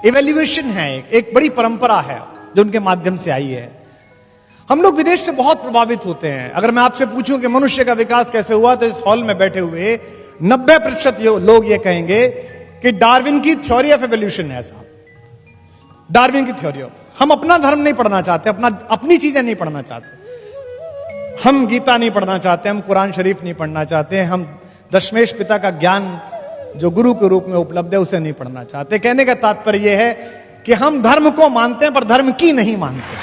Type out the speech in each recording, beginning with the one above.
Evaluation है, एक बड़ी परंपरा है जो उनके माध्यम से आई है। हम लोग विदेश से बहुत प्रभावित होते हैं। अगर मैं आपसे पूछूं कि मनुष्य का विकास कैसे हुआ, तो इस हॉल में बैठे हुए 90% लोग ये कहेंगे कि डार्विन की थ्योरी ऑफ एवोल्यूशन है साहब, डार्विन की थ्योरी ऑफ। हम अपना धर्म नहीं पढ़ना चाहते, अपनी चीजें नहीं पढ़ना चाहते, हम गीता नहीं पढ़ना चाहते, हम कुरान शरीफ नहीं पढ़ना चाहते, हम दशमेश पिता का ज्ञान जो गुरु के रूप में उपलब्ध है उसे नहीं पढ़ना चाहते। कहने का तात्पर्य यह है कि हम धर्म को मानते हैं पर धर्म की नहीं मानते।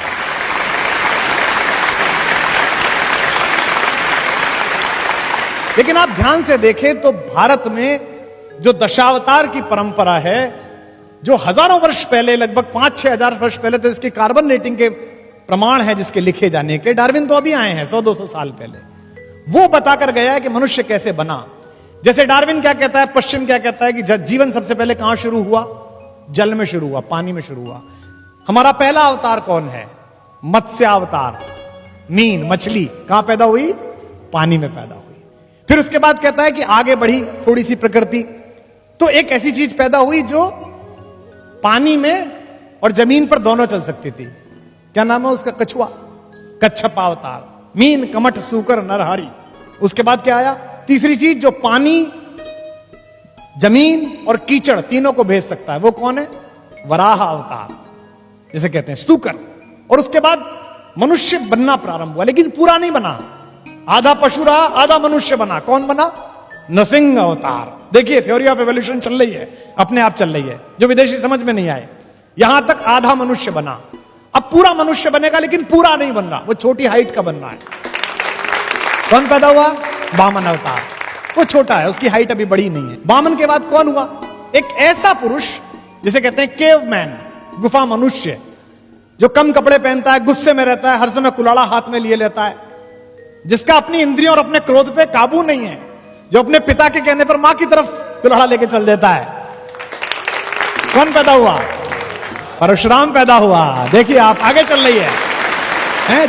लेकिन आप ध्यान से देखें तो भारत में जो दशावतार की परंपरा है, जो हजारों वर्ष पहले, लगभग 5-6 हजार वर्ष पहले, तो इसकी कार्बन रेटिंग के प्रमाण है जिसके लिखे जाने के। डार्विन तो अभी आए हैं 100-200 साल पहले, वो बताकर गया है कि मनुष्य कैसे बना। जैसे डार्विन क्या कहता है, पश्चिम क्या कहता है कि जीवन सबसे पहले कहां शुरू हुआ? जल में शुरू हुआ, पानी में शुरू हुआ। हमारा पहला अवतार कौन है? मत्स्य अवतार, मीन, मछली कहां पैदा हुई? पानी में पैदा हुई। फिर उसके बाद कहता है कि आगे बढ़ी थोड़ी सी प्रकृति, तो एक ऐसी चीज पैदा हुई जो पानी में और जमीन पर दोनों चल सकती थी। क्या नाम है उसका? कछुआ, कच्छप अवतार। मीन, कमठ, सूकर, नरहरि। उसके बाद क्या आया? तीसरी चीज जो पानी, जमीन और कीचड़ तीनों को भेज सकता है, वो कौन है? वराह अवतार, जिसे कहते हैं सूकर। और उसके बाद मनुष्य बनना प्रारंभ हुआ, लेकिन पूरा नहीं बना। आधा पशु रहा, आधा मनुष्य बना। कौन बना? नरसिंह अवतार। देखिए थ्योरी ऑफ एवोल्यूशन चल रही है, अपने आप चल रही है, जो विदेशी समझ में नहीं आए। यहां तक आधा मनुष्य बना, अब पूरा मनुष्य बनेगा, लेकिन पूरा नहीं बन रहा, वो छोटी हाइट का बन रहा है। कौन पैदा हुआ? वामन अवतार। वो छोटा है, उसकी हाइट अभी बड़ी नहीं है। वामन के बाद कौन हुआ? एक ऐसा पुरुष जिसे कहते हैं केवमैन, गुफा मनुष्य, जो कम कपड़े पहनता है, गुस्से में रहता है, हर समय कुलाड़ा हाथ में लिए लेता है, जिसका अपनी इंद्रियों और अपने क्रोध पे काबू नहीं है, जो अपने पिता के कहने पर मां की तरफ कुल्हाड़ा लेके चल देता है। कौन पैदा हुआ? परशुराम पैदा हुआ। देखिए आप, आगे चल रही है,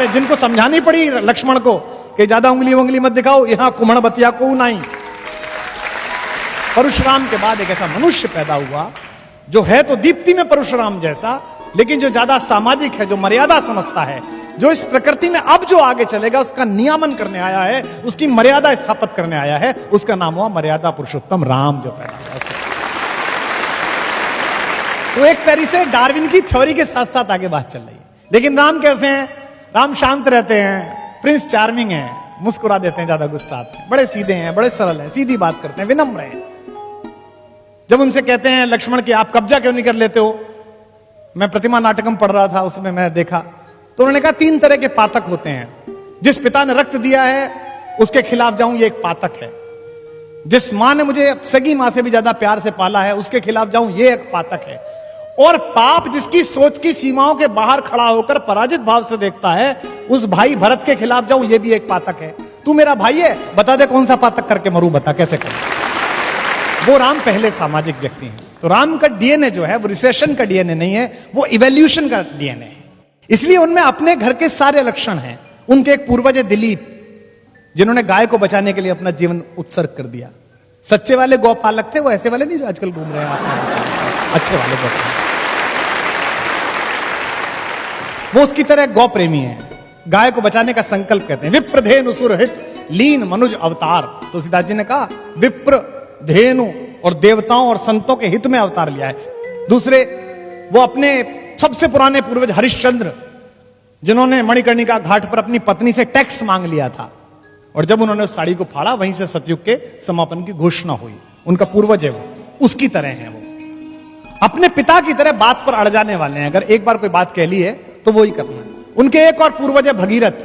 जिनको समझानी पड़ी लक्ष्मण को कि ज्यादा उंगली मत दिखाओ, यहां कुम्हण बतिया को नहीं। परशुराम के बाद एक ऐसा मनुष्य पैदा हुआ जो है तो दीप्ति में परशुराम जैसा, लेकिन जो ज्यादा सामाजिक है, जो मर्यादा समझता है, जो इस प्रकृति में अब जो आगे चलेगा उसका नियामन करने आया है, उसकी मर्यादा स्थापित करने आया है। उसका नाम हुआ मर्यादा पुरुषोत्तम राम, जो पैदा हुआ। तो एक तरीके से डार्विन की थ्योरी के साथ साथ आगे बात चल रही है। लेकिन राम कैसे हैं? राम शांत रहते हैं, प्रिंस चार्मिंग हैं, मुस्कुरा देते हैं, ज्यादा गुस्सा आते हैं, बड़े सीधे हैं, बड़े सरल हैं, सीधी बात करते हैं, विनम्र हैं। जब उनसे कहते हैं लक्ष्मण कि आप कब्जा क्यों नहीं कर लेते हो, मैं प्रतिमा नाटकम पढ़ रहा था, उसमें मैं देखा, तो उन्होंने कहा 3 तरह के पातक होते हैं। जिस पिता ने रक्त दिया है उसके खिलाफ जाऊं, ये एक पातक है। जिस मां ने मुझे सगी मां से भी ज्यादा प्यार से पाला है, उसके खिलाफ जाऊं, ये एक पातक है। और पाप जिसकी सोच की सीमाओं के बाहर खड़ा होकर पराजित भाव से देखता है, उस भाई भरत के खिलाफ जाऊं, ये भी एक पातक है। तू मेरा भाई है, बता दे कौन सा पातक करके मरूं, बता कैसे करूं। वो राम पहले सामाजिक व्यक्ति हैं। तो राम का डीएनए जो है वो रिसेशन का डीएनए नहीं है, वो इवोल्यूशन का डीएनए है। इसलिए उनमें अपने घर के सारे लक्षण हैं। उनके एक पूर्वज है दिलीप, जिन्होंने गाय को बचाने के लिए अपना जीवन उत्सर्ग कर दिया। सच्चे वाले गौपालक थे, वो ऐसे वाले नहीं जो आजकल घूम रहे हैं, अच्छे वाले गौपालक। वो उसकी तरह गौ प्रेमी है, गाय को बचाने का संकल्प कहते हैं। विप्र धेनु सुरहित लीन मनुज अवतार, तुलसीदास जी ने कहा विप्र धेनु और देवताओं और संतों के हित में अवतार लिया है। दूसरे, वो अपने सबसे पुराने पूर्वज हरिश्चंद्र, जिन्होंने मणिकर्णिका घाट पर अपनी पत्नी से टैक्स मांग लिया था, और जब उन्होंने उस साड़ी को फाड़ा, वहीं से सतयुग के समापन की घोषणा हुई। उनका पूर्वज है वो, उसकी तरह है वो, अपने पिता की तरह बात पर अड़ जाने वाले हैं। अगर एक बार कोई बात कह ली है तो वो ही करना है। उनके एक और पूर्वज है भगीरथ,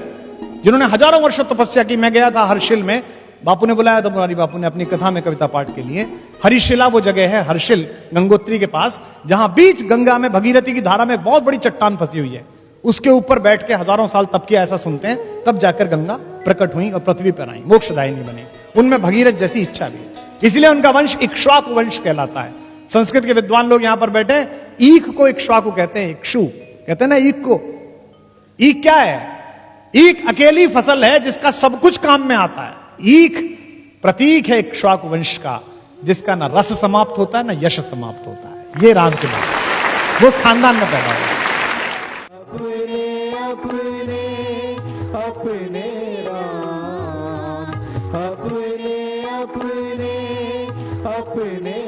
जिन्होंने हजारों वर्षों तपस्या की। मैं गया था हर्षिल में, बापू ने बुलाया था, मुरारी बापू ने अपनी कथा में कविता पाठ के लिए। हरिशिला वो जगह है, हर्षिल गंगोत्री के पास, जहां बीच गंगा में भगीरथी की धारा में एक बहुत बड़ी चट्टान फंसी हुई है। उसके ऊपर बैठ के हजारों साल तप किया, ऐसा सुनते हैं। तब जाकर गंगा प्रकट हुई और पृथ्वी पर आई, मोक्षदायिनी बने। उनमें भगीरथ जैसी इच्छा भी, इसलिए उनका वंश इक्ष्वाकु वंश कहलाता है। संस्कृत के विद्वान लोग यहां पर बैठे, ईख को इक्ष्वाकु कहते हैं, इक्षु कहते हैं ना ईख को। ईख क्या है? ईख अकेली फसल है जिसका सब कुछ काम में आता है। ईख प्रतीक है इक्ष्वाकु वंश का, जिसका ना रस समाप्त होता है ना यश समाप्त होता है। ये राम की बात, वो उस खानदान में पैदा हुआ। अपने राम, अपने अपने